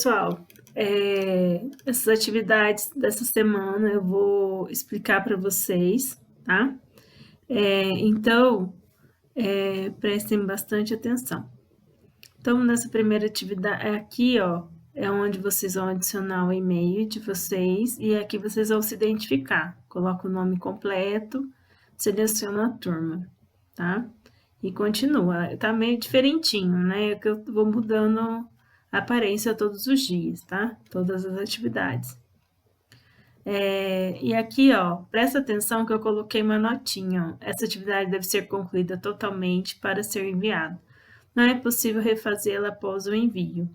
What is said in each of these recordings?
pessoal, essas atividades dessa semana eu vou explicar para vocês, tá? Então, prestem bastante atenção. Então, nessa primeira atividade, aqui, ó, é onde vocês vão adicionar o e-mail de vocês e aqui vocês vão se identificar. Coloca o nome completo, seleciona a turma, tá? E continua. Tá meio diferentinho, né? É que eu vou mudando a aparência todos os dias, tá? Todas as atividades. E aqui, ó, presta atenção que eu coloquei uma notinha. Ó. Essa atividade deve ser concluída totalmente para ser enviada. Não é possível refazê-la após o envio.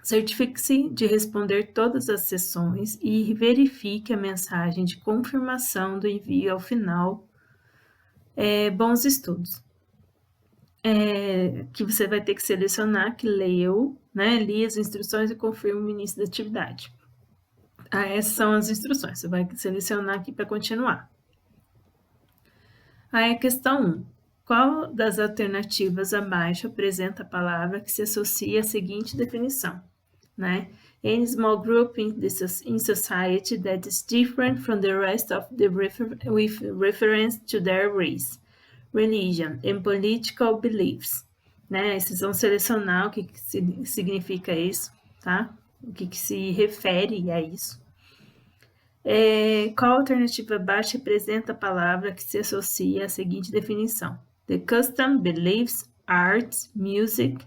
Certifique-se de responder todas as sessões e verifique a mensagem de confirmação do envio ao final. Bons estudos. Que você vai ter que selecionar que leu, né? Li as instruções e confirma o início da atividade. Essas são as instruções, você vai selecionar aqui para continuar. Aí a questão 1. Qual das alternativas abaixo apresenta a palavra que se associa à seguinte definição? Né? Any small group in society that is different from the rest of the with reference to their race, religion and political beliefs. Né? Vocês vão selecionar o que significa isso, tá? O que se refere a isso. Qual alternativa abaixo representa a palavra que se associa à seguinte definição? The custom, beliefs, arts, music,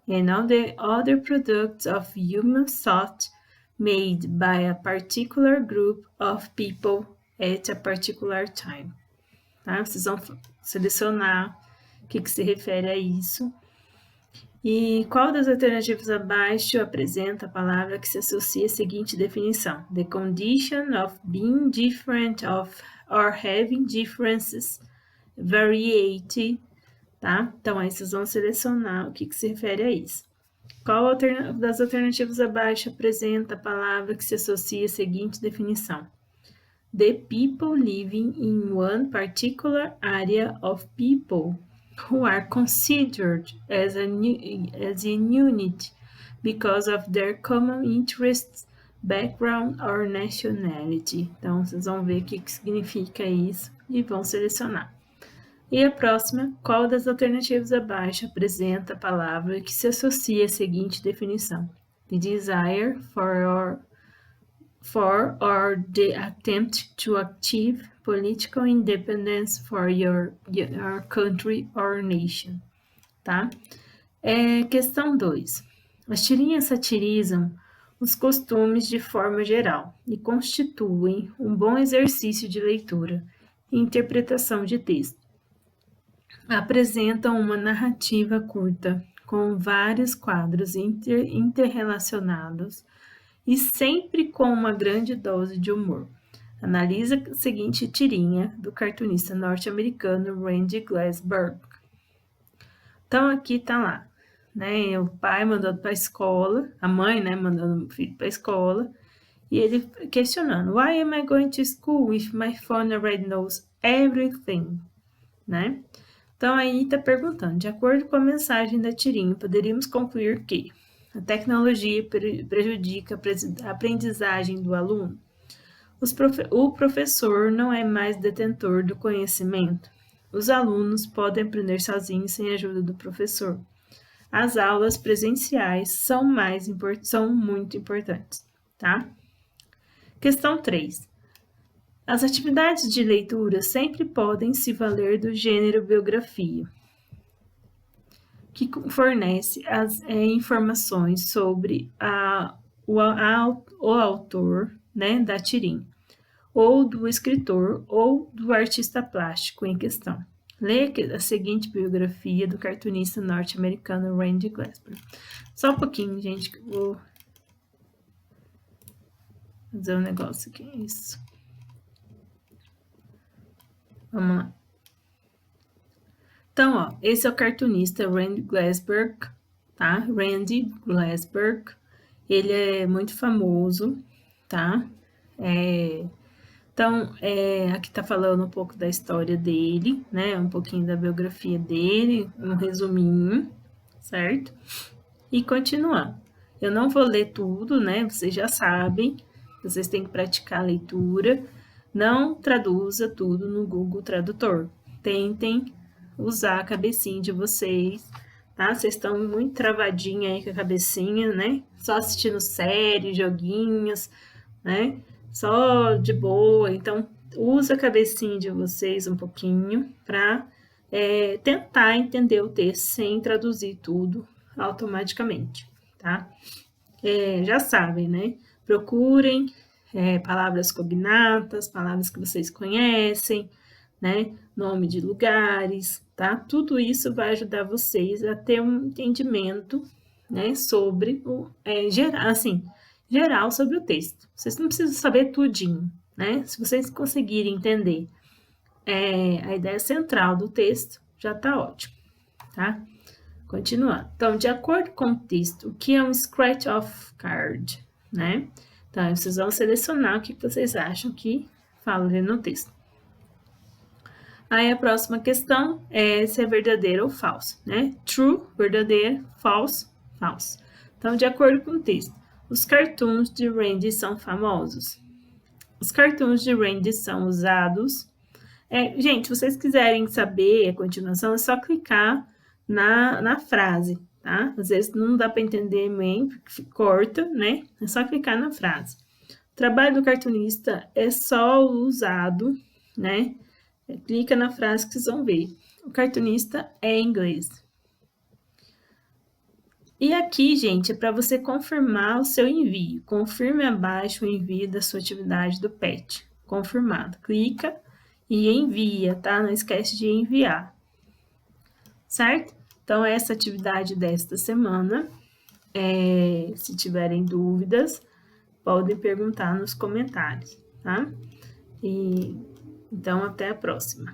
and all the other products of human thought made by a particular group of people at a particular time. Tá? Vocês vão selecionar o que se refere a isso. E qual das alternativas abaixo apresenta a palavra que se associa à seguinte definição? The condition of being different of or having differences, variety, tá? Então, aí vocês vão selecionar o que se refere a isso. Qual das alternativas abaixo apresenta a palavra que se associa à seguinte definição? The people living in one particular area of people who are considered as a unit because of their common interests, background or nationality. Então, vocês vão ver o que significa isso e vão selecionar. E a próxima, qual das alternativas abaixo apresenta a palavra que se associa à seguinte definição? The desire for or the attempt to achieve political independence for your country or nation, tá? Questão 2. As tirinhas satirizam os costumes de forma geral e constituem um bom exercício de leitura e interpretação de texto. Apresentam uma narrativa curta, com vários quadros interrelacionados e sempre com uma grande dose de humor. Analisa a seguinte tirinha do cartunista norte-americano Randy Glassberg. Então, aqui tá lá, né? O pai mandando para a escola, a mãe, né, mandando o filho para a escola, e ele questionando: Why am I going to school if my phone already knows everything? Né? Então, aí está perguntando, de acordo com a mensagem da tirinha, poderíamos concluir que a tecnologia prejudica a aprendizagem do aluno? O professor não é mais detentor do conhecimento? Os alunos podem aprender sozinhos sem a ajuda do professor? As aulas presenciais são muito importantes, tá? Questão 3. As atividades de leitura sempre podem se valer do gênero biografia, que fornece as informações sobre o autor, né, da tirinha, ou do escritor, ou do artista plástico em questão. Leia a seguinte biografia do cartunista norte-americano Randy Glassberg. Só um pouquinho, gente, que eu vou fazer um negócio aqui. Isso. Vamos lá. Então, ó, esse é o cartunista Randy Glassberg, tá? Randy Glassberg. Ele é muito famoso, tá? Então, aqui tá falando um pouco da história dele, né? Um pouquinho da biografia dele, um resuminho, certo? E continuando. Eu não vou ler tudo, né? Vocês já sabem, vocês têm que praticar a leitura. Não traduza tudo no Google Tradutor. Tentem usar a cabecinha de vocês, tá? Vocês estão muito travadinha aí com a cabecinha, né? Só assistindo séries, joguinhos, né? Só de boa. Então, usa a cabecinha de vocês um pouquinho para tentar entender o texto sem traduzir tudo automaticamente, tá? Já sabem, né? Procurem palavras cognatas, palavras que vocês conhecem, né? Nome de lugares, tá? Tudo isso vai ajudar vocês a ter um entendimento, né? Sobre o geral sobre o texto. Vocês não precisam saber tudinho, né? Se vocês conseguirem entender a ideia central do texto, já está ótimo, tá? Continuando. Então, de acordo com o texto, o que é um scratch-off card, né? Então, vocês vão selecionar o que vocês acham que fala ali no texto. Aí, a próxima questão é se é verdadeiro ou falso, né? True, verdadeiro, false, falso. Então, de acordo com o texto, os cartoons de Randy são famosos. Os cartoons de Randy são usados... gente, se vocês quiserem saber a continuação, é só clicar na frase, tá? Às vezes não dá para entender bem, porque corta, né? É só clicar na frase. O trabalho do cartunista é só usado, né? Clica na frase que vocês vão ver. O cartunista é inglês. E aqui, gente, é para você confirmar o seu envio. Confirme abaixo o envio da sua atividade do PET. Confirmado. Clica e envia, tá? Não esquece de enviar. Certo? Então, essa atividade desta semana. Se tiverem dúvidas, podem perguntar nos comentários, tá? Então, até a próxima.